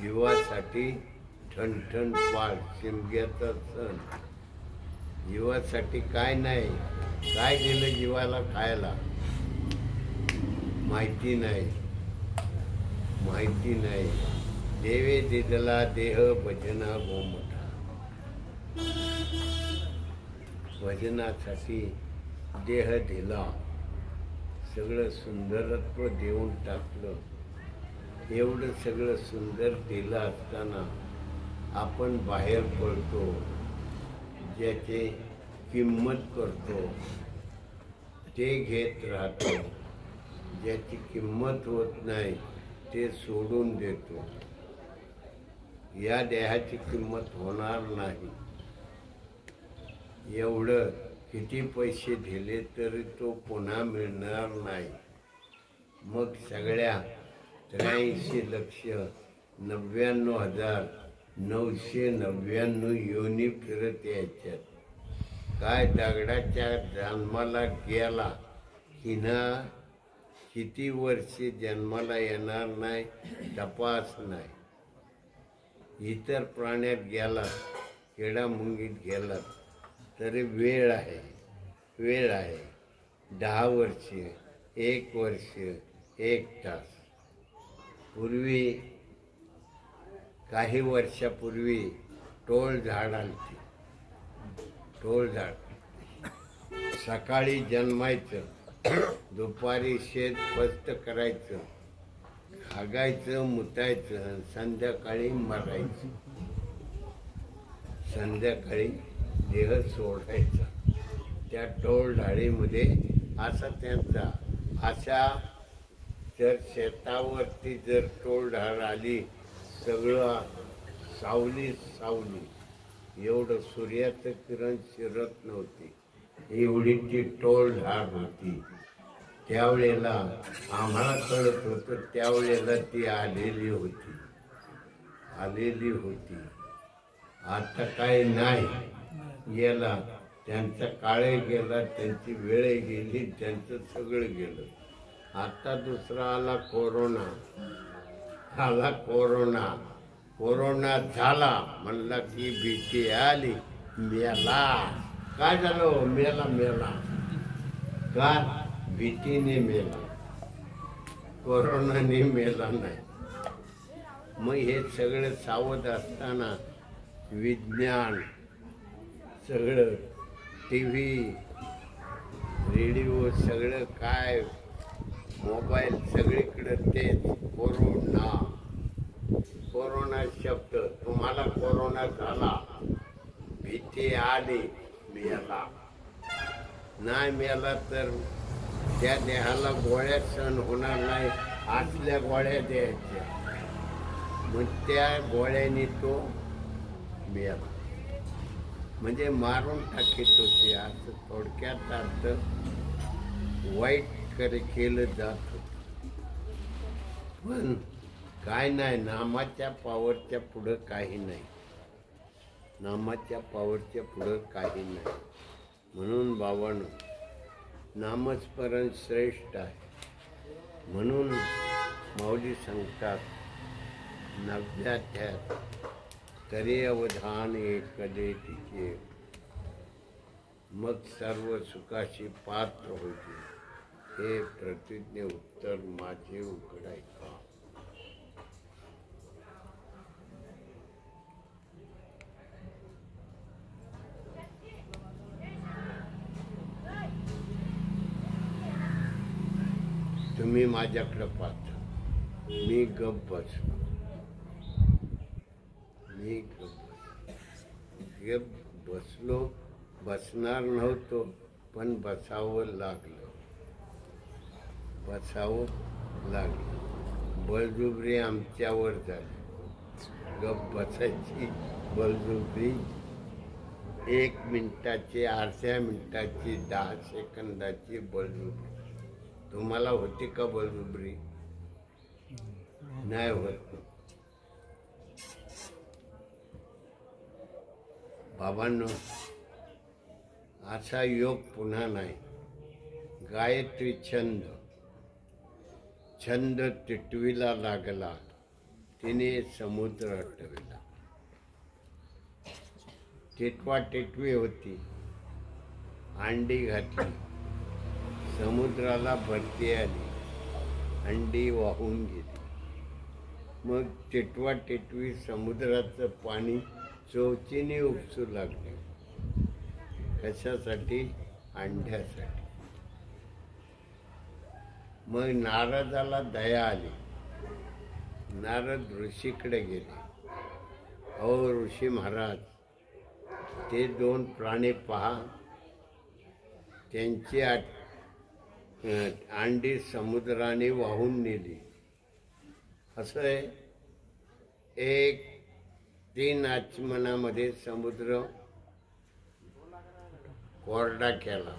जीवासाठी ठणठण पाळ, शिमग्याचा सण. जीवासाठी काय नाही. काय दिलं जीवाला खायला? माहिती नाही. माहिती नाही. देवे दिदला देह भजना गोमटा. भजनासाठी देह दिला. सगळं सुंदरत्व देऊन टाकलं. एवढं सगळं सुंदर दिलं असताना आपण बाहेर पडतो. ज्याची किंमत करतो ते घेत राहतो. ज्याची किंमत होत नाही ते सोडून देतो. या देहाची किंमत होणार नाही. एवढं किती पैसे दिले तरी तो पुन्हा मिळणार नाही. मग सगळ्या 83,99,999 योनी फिरत यायच्यात. काय दगडाच्या जन्माला गेला की ना किती वर्षे जन्माला येणार नाही तपास नाही. इतर प्राण्यात गेला, किडामुंगीत गेला तरी वेळ आहे. वेळ आहे. 10 वर्षे, 1 वर्ष, 1 तास. पूर्वी काही वर्षापूर्वी टोळझाड आलती. टोळझाड सकाळी जन्मायचं, दुपारी शेत फस्त करायचं, खागायचं, मुतायचं, संध्याकाळी मरायचं. संध्याकाळी देह सोडायचा. त्या टोळझाडीमध्ये असा त्यांचा अशा जर शेतावरती जर टोळधाड आली, सगळं सावली सावली, एवढं सूर्याचं किरण शिरत नव्हती, एवढी ती टोळधाड होती. त्यावेळेला आम्हाला कळत होतं, त्यावेळेला ती आलेली होती. आता काही नाही, गेला त्यांचा काळ गेला, त्यांची वेळ गेली, त्यांचं सगळं गेलं. आता दुसरा आला कोरोना. कोरोना झाला म्हणला की भीती आली, मेला. काय झालं? मेला का? भीतीने मेला, कोरोनाने मेला नाही. मग हे सगळं सावध असताना विज्ञान सगळं, टी व्ही, रेडिओ, सगळं काय, मोबाईल, सगळीकडे तेच कोरोना शब्द. तुम्हाला कोरोना झाला, भीती आली, मेला. नाही मेला तर त्या देहाला गोळ्या सहन होणार नाही, असल्या गोळ्या द्यायच्या. मग त्या गोळ्याने तो मेला, म्हणजे मारून टाकीत होते. असं थोडक्यात अर्थ वाईट केलं जात होतं. पण काय नाही, नामाच्या पावरच्या पुढं काही नाही, नामाच्या पावरच्या पुढं काही नाही. म्हणून बाबांनो, नामस्मरण श्रेष्ठ आहे. म्हणून माऊली सांगतात, नव्याध्यात तरी अवधान एकले तिचे, मग सर्व सुखाशी पात्र होते. हे प्रतिज्ञे उत्तर माझे उघडाय का. तुम्ही माझ्याकडे पाहता, मी गप्प बसलो, बसणार नव्हतो, पण बसावं लागलं. बळजुबरी आमच्यावर झाली. गप्प बसायची बळजुबरी 1 मिनिटाची, अर्ध्या मिनिटाची, 10 सेकंदाची बळजुबरी. तुम्हाला होती का बळजुबरी? नाही होत. बाबांनो, असा योग पुन्हा नाही. गायत्री छंद टिटवीला लागला, तिने समुद्र हटविला. टिटवा टिटवी होती, अंडी घातली, समुद्राला भरती आली, अंडी वाहून गेली. मग टिटवा टिटवी समुद्राचं पाणी चोचीने उपसू लागले. कशासाठी? अंड्यासाठी. मग नारदाला दया आली. नारद ऋषीकडे गेले. अहो ऋषी महाराज, ते 2 प्राणी पहा, त्यांची अंडी समुद्राने वाहून नेली. असं आहे, 3 आचमनामध्ये समुद्र कोरडा केला.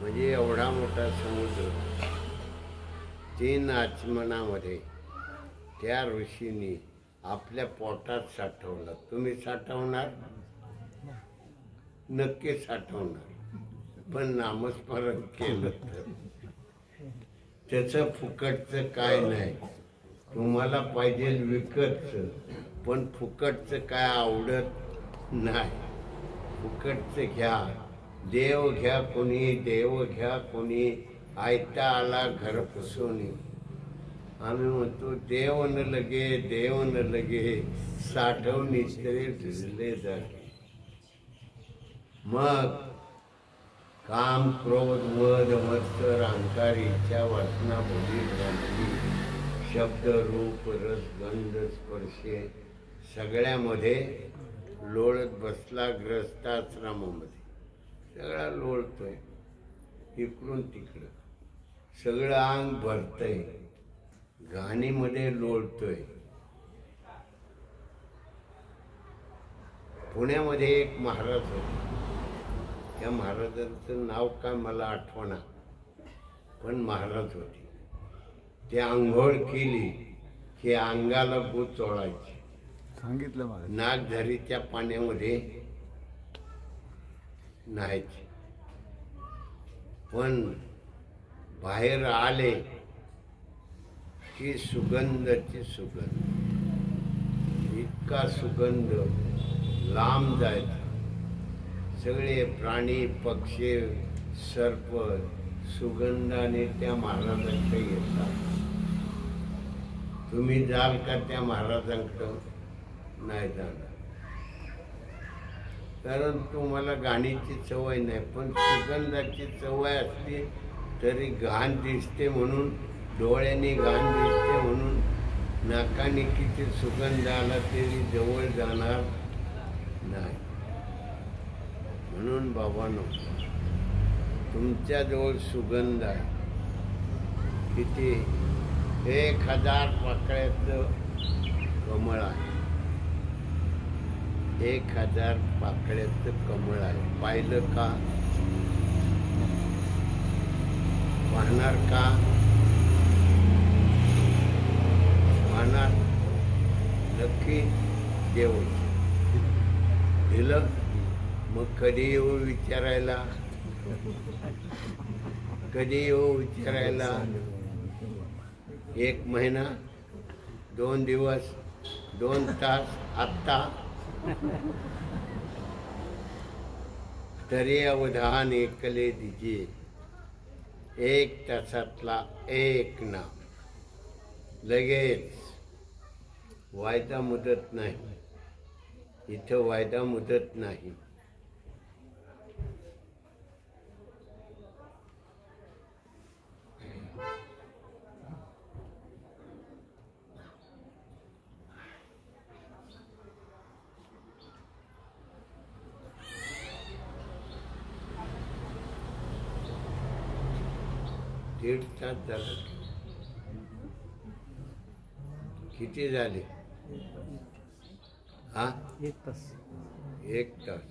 म्हणजे एवढा मोठा समुद्र 3 आचमनामध्ये त्या ऋषींनी आपल्या पोटात साठवला. तुम्ही साठवणार? नक्की साठवणार. पण नामस्मरण केलं तर त्याचं फुकटचं काय नाही. तुम्हाला पाहिजे विकतचं, पण फुकटचं काय आवडत नाही. फुकटचं घ्या. देव घ्या कोणी, आयता आला घर पुसून. आम्ही म्हणतो देव न लगे साठवणी तरी ढिजले जाते. मग काम, क्रोध, मद, मत्सर, अहंकार, इच्छा, वासना, बुद्धी, भ्रांती, शब्द, रूप, रस, गंध, स्पर्शे सगळ्यामध्ये लोळत बसला. ग्रस्ताश्रमामध्ये सगळा लोळतोय, इकडून तिकडं. सगळं अंग भरतंय, घाणीमध्ये लोळतोय. पुण्यामध्ये एक महाराज होते. त्या महाराजांचं नाव काय मला आठवना, पण महाराज होते. ते आंघोळ केली की अंगाला गो चोळायची. सांगितलं मला. नागझरीच्या पाण्यामध्ये न्हायचे. पण बाहेर आले की सुगंधाची सुगंध, इतका सुगंध लांब जायचा. सगळे प्राणी पक्षी सर्प सुगंधाने त्या महाराजांकडे येतात. तुम्ही जाल का त्या महाराजांकडं? नाही जाणार, कारण तुम्हाला घाणीची सवय नाही. पण सुगंधाची सवय असली तरी घाण दिसते म्हणून, डोळ्यांनी घाण दिसते म्हणून, नाकाने किती सुगंध आला तरी जवळ जाणार नाही. म्हणून बाबांनो, तुमच्याजवळ सुगंध आहे. किती 1000 पाकळ्याचं कमळ आहे. 1000 पाकळ्याचं कमळ आहे. पाहिलं का? पाहणार का? पाहणार. नक्की देव दिलं. मग कधी येऊ विचारायला? कधी येऊ विचारायला? 1 महिना, 2 दिवस, 2 तास, आत्ता तरी अवधान एकले दीजिए. 1 तासातला 1 नाम. लगेच. वायदा मुदत नाही इथं, वायदा मुदत नाही. दीड तास झालं. किती झाले? हा, 1 तास. 1 तास.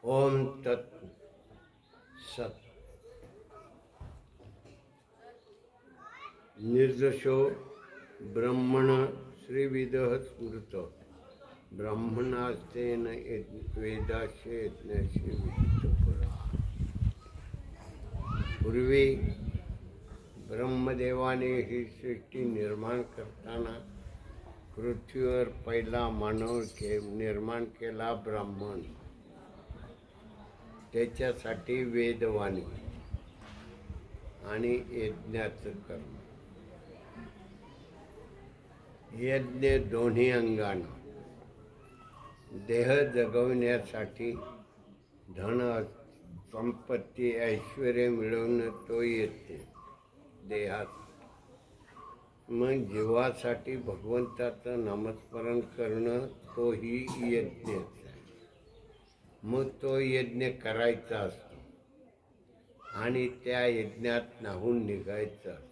ओम तत् सत. निर्दोषो ब्रह्मण श्रीविदः स्मृत. ब्राह्मणास्तेन वेदास्य यज्ञस्य विदितः. पूर्वी ब्रह्मदेवाने ही सृष्टी निर्माण करताना पृथ्वीवर पहिला मानव निर्माण केला ब्राह्मण. त्याच्यासाठी वेदवाणी आणि यज्ञाचं कर्म. यज्ञ दोन्ही अंगानं. देह जगवण्यासाठी धन संपत्ती ऐश्वर्य मिळवणं तो यज्ञ देहात. मग जीवासाठी भगवंताचं नामस्मरण करणं तोही यज्ञ. मग तो यज्ञ करायचा असतो आणि त्या यज्ञात न्हावून निघायचं असतं.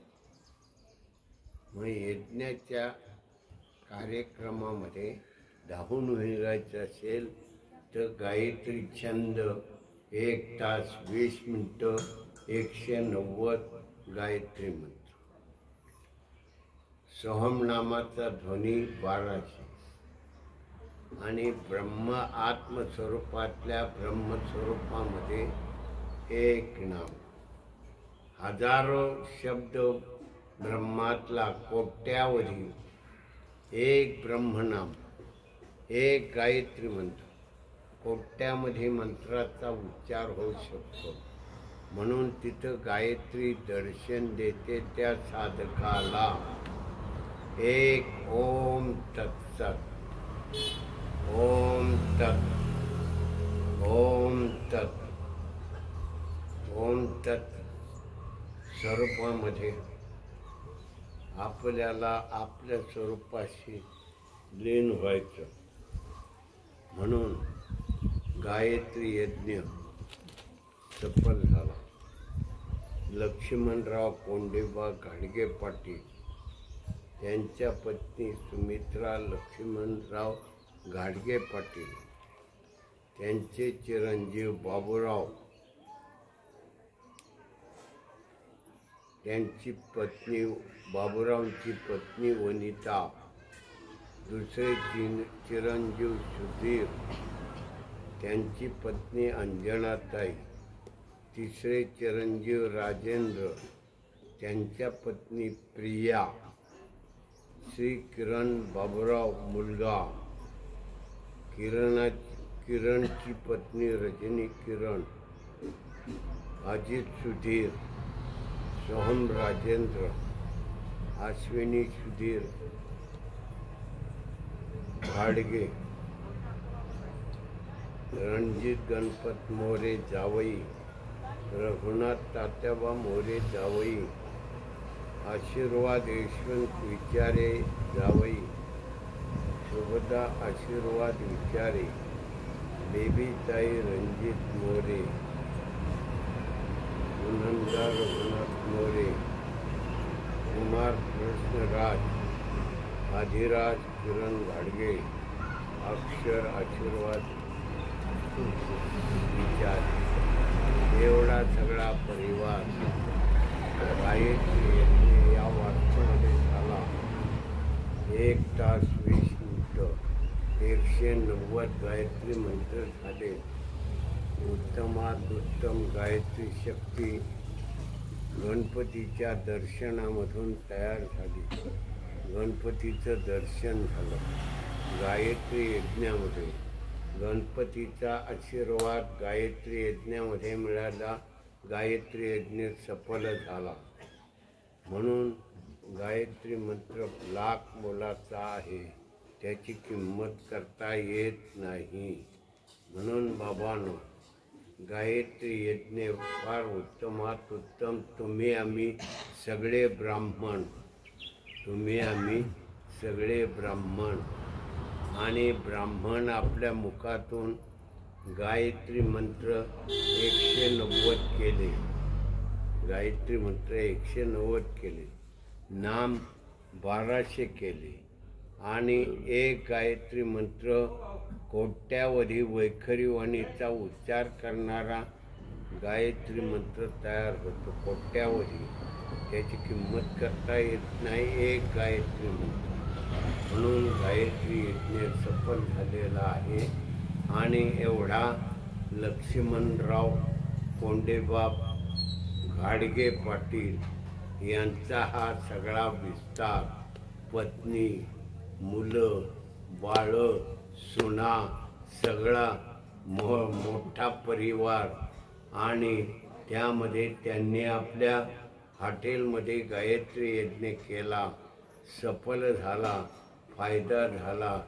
मग यज्ञाच्या कार्यक्रमामध्ये न्हावून निघायचं असेल तर गायत्री छंद 1 तास 20 मिनिटं 190 गायत्री मंत्र. सोहम नामाचा ध्वनी 1200 आणि ब्रह्म आत्मस्वरूपातल्या ब्रह्मस्वरूपामध्ये 1 नाम. हजारो शब्द ब्रह्मातला कोट्यावधी 1 ब्रह्मनाम, 1 गायत्री मंत्र. कोट्यामध्ये मंत्राचा उच्चार होऊ शकतो. म्हणून तिथं गायत्री दर्शन देते त्या साधकाला. 1 ओम तत्सत. ओम तत् ओम तत् ओम तत् स्वरूपामध्ये आपल्याला आपल्या स्वरूपाशी लीन व्हायचं म्हणून गायत्री यज्ञ सफल झाला. लक्ष्मणराव कोंडेबा घाडगे पाटील त्यांच्या पत्नी सुमित्रा लक्ष्मणराव घाडगे पाटील, त्यांचे चिरंजीव बाबूराव, त्यांची पत्नी बाबूरावांची पत्नी वनिता, दुसरे चिरंजीव सुधीर, त्यांची पत्नी अंजनाताई, तिसरे चिरंजीव राजेंद्र, त्यांच्या पत्नी प्रिया, श्री किरण बाबूराव मुलगा, किरणची पत्नी रजनी किरण, अजित सुधीर, सोहम राजेंद्र, अश्विनी सुधीर घाडगे, रणजित गणपत मोरे जावई, रघुनाथ तात्याबा मोरे जावई, आशीर्वाद यशवंत विचारे जावई, शोभदा आशीर्वाद विचारे, बेबीताई रणजित मोरे, सुनंदा रघुनाथ मोरे, कुमार कृष्णराज, आधिराज किरण घाडगे, अक्षर आशीर्वाद विचारे, एवढा सगळा परिवार गायत्री यज्ञ या वास्तवामध्ये झाला. 1 तास 20 मिनिटं 190 गायत्री मंत्र झाले. उत्तमात उत्तम गायत्री शक्ती गणपतीच्या दर्शनामधून तयार झाली. गणपतीचं दर्शन झालं. गायत्री यज्ञामध्ये गणपतीचा आशीर्वाद गायत्री यज्ञामध्ये मिळाला. गायत्री यज्ञ सफल झाला. म्हणून गायत्री मंत्र लाख मोलाचा आहे, त्याची किंमत करता येत नाही. म्हणून बाबांनो, गायत्री यज्ञ फार उत्तमात उत्तम. तुम्ही आम्ही सगळे ब्राह्मण, तुम्ही आम्ही सगळे ब्राह्मण, आणि ब्राह्मण आपल्या मुखातून गायत्री मंत्र 190 केले. गायत्री मंत्र 190 केले. नाम 1200 केले. आणि एक गायत्री मंत्र कोट्यावधी वैखरीवाणीचा उच्चार करणारा गायत्री मंत्र तयार होतो. कोट्यावधी, त्याची किंमत करता येत नाही एक गायत्री मंत्र. म्हणून गायत्री यज्ञ सफल झालेला आहे. आणि एवढा लक्ष्मणराव कोंडेबा घाडगे पाटील यांचा हा सगळा विस्तार, पत्नी, मुलं, बाळं, सुना, सगळा मोठा परिवार. आणि त्यामध्ये त्यांनी आपल्या हॉटेलमध्ये गायत्री यज्ञ केला. सफल झाला, फायदा झाला,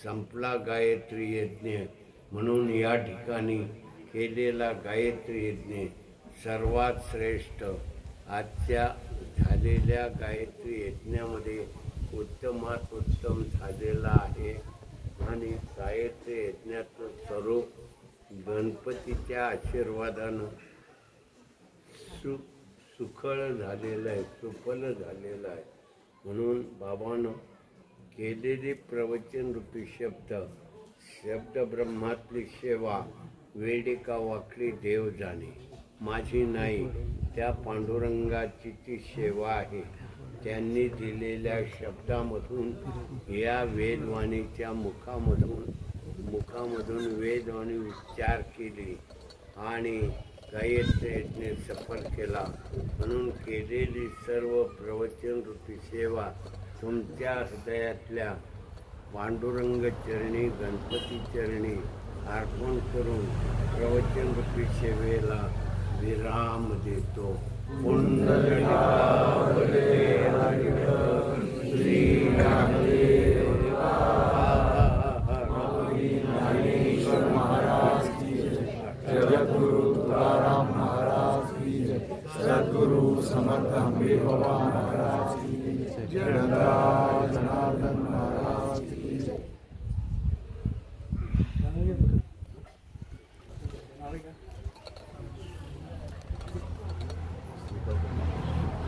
संपला गायत्री यज्ञ. म्हणून या ठिकाणी केलेला गायत्री यज्ञ सर्वात श्रेष्ठ आजच्या झालेल्या गायत्री यज्ञामध्ये उत्तमात उत्तम झालेला आहे. आणि गायत्री यज्ञाचं स्वरूप गणपतीच्या आशीर्वादानं सुखळ झालेलं आहे, सुफल झालेलं आहे. म्हणून बाबांनो, केलेली प्रवचन रूपी शब्द ब्रह्मातली सेवा, वेडिका वाकडी देव जाणे. माझी नाही, त्या पांडुरंगाची ती सेवा आहे. त्यांनी दिलेल्या शब्दामधून, या वेदवाणीच्या मुखामधून वेदवाणी उच्चार केले आणि गायत्री यज्ञ सफल केला. म्हणून केलेली सर्व प्रवचन रूपी सेवा तुमच्या हृदयातल्या पांडुरंग चरणी, गणपती चरणी अर्पण करून प्रवचन रूपी सेवेला विराम देतो. पुंडलिका वरदे हरिहर श्री